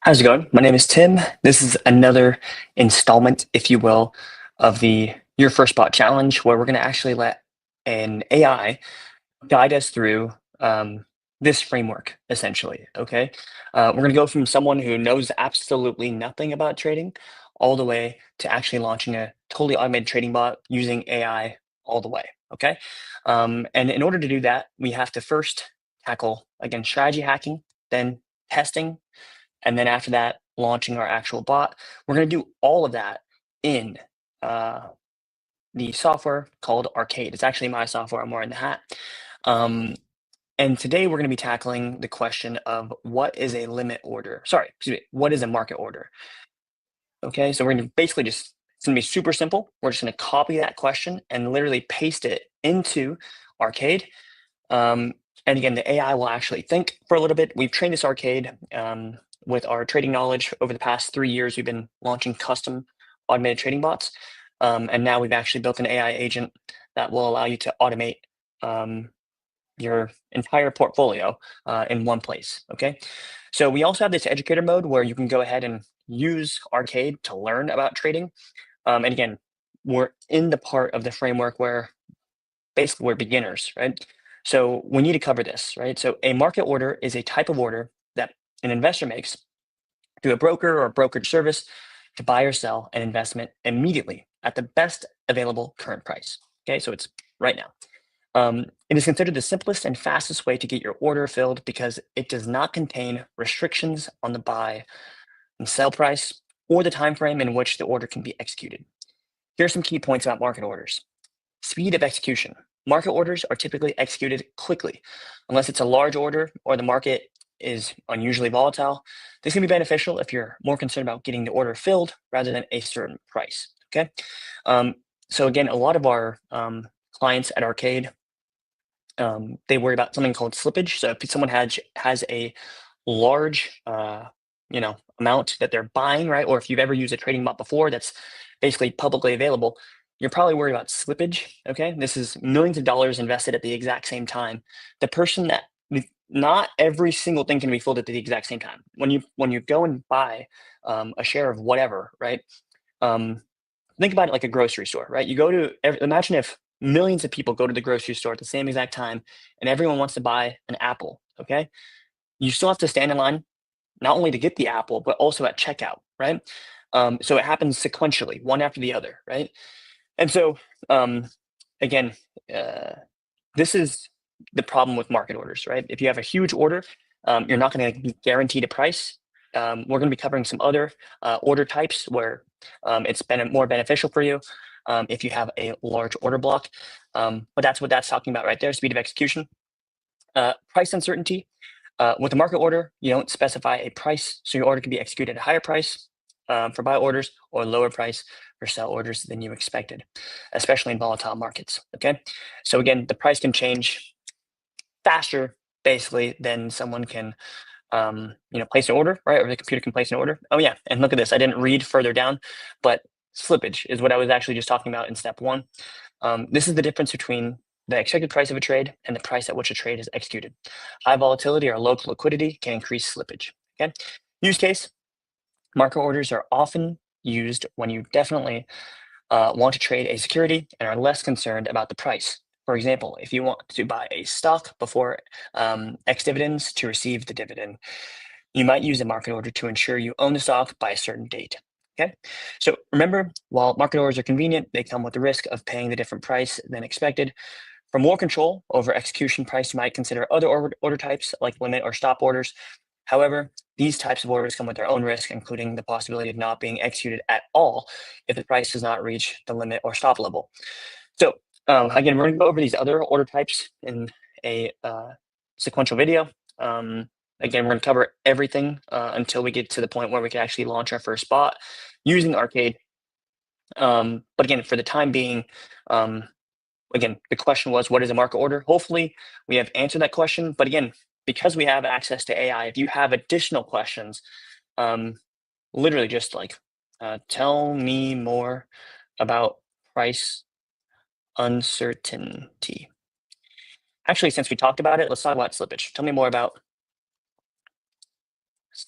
How's it going? My name is Tim. This is another installment, if you will, of the Your First Bot Challenge, where we're going to actually let an AI guide us through this framework, essentially. Okay. We're going to go from someone who knows absolutely nothing about trading all the way to actually launching a totally automated trading bot using AI all the way. Okay. And in order to do that, we have to first tackle, again, strategy hacking, then testing, and then after that, launching our actual bot. We're going to do all of that in uh, the software called Archaide. It's actually my software. I'm wearing the hat. Um, and today we're going to be tackling the question of what is a limit order? Sorry, excuse me. What is a market order? Okay, so we're going to basically it's going to be super simple. We're just going to copy that question and literally paste it into Archaide. Um, and again, the AI will actually think for a little bit. We've trained this Archaide with our trading knowledge over the past 3 years. We've been launching custom automated trading bots. And now we've actually built an AI agent that will allow you to automate your entire portfolio in one place. Okay. So we also have this educator mode where you can go ahead and use Archaide to learn about trading. And again, we're in the part of the framework where basically we're beginners, right? So we need to cover this, right? So a market order is a type of order that an investor makes to a broker or a brokerage service to buy or sell an investment immediately at the best available current price. Okay, so it's right now. It is considered the simplest and fastest way to get your order filled because it does not contain restrictions on the buy and sell price or the time frame in which the order can be executed. Here are some key points about market orders. Speed of execution. Market orders are typically executed quickly. Unless it's a large order or the market is unusually volatile, this can be beneficial if you're more concerned about getting the order filled rather than a certain price. Okay. So again, a lot of our clients at Archaide, they worry about something called slippage. So if someone has a large amount that they're buying, right? Or if you've ever used a trading bot before that's basically publicly available, you're probably worried about slippage. Okay. This is millions of dollars invested at the exact same time. The person that not every single thing can be filled at the exact same time. When you go and buy a share of whatever, right? Think about it like a grocery store, right? Imagine if millions of people go to the grocery store at the same exact time and everyone wants to buy an apple. Okay. You still have to stand in line not only to get the apple, but also at checkout, right? So it happens sequentially, one after the other, right? And so, again, uh, this is the problem with market orders, right? If you have a huge order, you're not going to be guaranteed a price. We're going to be covering some other order types where it's been more beneficial for you if you have a large order block. But that's what that's talking about right there, speed of execution. Price uncertainty. With a market order, you don't specify a price, so your order can be executed at a higher price for buy orders or lower price for sell orders than you expected, especially in volatile markets. Okay, so again, the price can change faster, basically, than someone can, place an order, right? Or the computer can place an order. Oh yeah, and look at this. I didn't read further down, but slippage is what I was actually just talking about in step one. This is the difference between the expected price of a trade and the price at which a trade is executed. High volatility or low liquidity can increase slippage. Okay. Use case. Market orders are often used when you definitely want to trade a security and are less concerned about the price. For example, if you want to buy a stock before X dividends to receive the dividend, you might use a market order to ensure you own the stock by a certain date. Okay, so remember, while market orders are convenient, they come with the risk of paying the different price than expected. For more control over execution price, you might consider other order types like limit or stop orders. However, these types of orders come with their own risk, including the possibility of not being executed at all if the price does not reach the limit or stop level. So again, we're going to go over these other order types in a sequential video. Again, we're going to cover everything until we get to the point where we can actually launch our first bot using Archaide. But again, for the time being, again, the question was, what is a market order? Hopefully, we have answered that question. But again, because we have access to AI, if you have additional questions, literally just like tell me more about price uncertainty. Actually, since we talked about it, let's talk about slippage. Tell me more about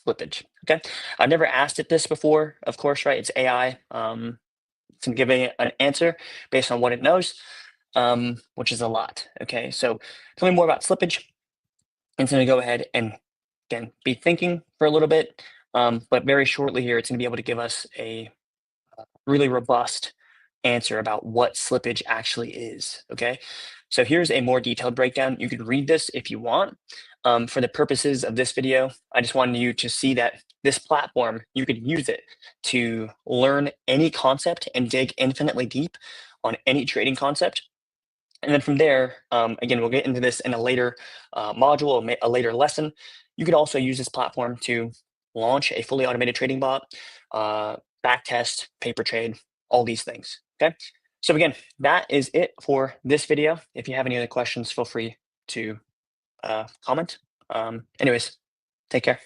slippage. Okay, I've never asked it this before, of course, right? It's AI. It's gonna give an answer based on what it knows, which is a lot. Okay, so tell me more about slippage. It's gonna go ahead and again be thinking for a little bit, but very shortly here, it's gonna be able to give us a really robust answer about what slippage actually is. Okay, so here's a more detailed breakdown. You could read this if you want. For the purposes of this video, I just wanted you to see that this platform, you could use it to learn any concept and dig infinitely deep on any trading concept. And then from there, again, we'll get into this in a later module, a later lesson. You could also use this platform to launch a fully automated trading bot, backtest, paper trade, all these things. Okay. So again, that is it for this video. If you have any other questions, feel free to comment. Anyways, take care.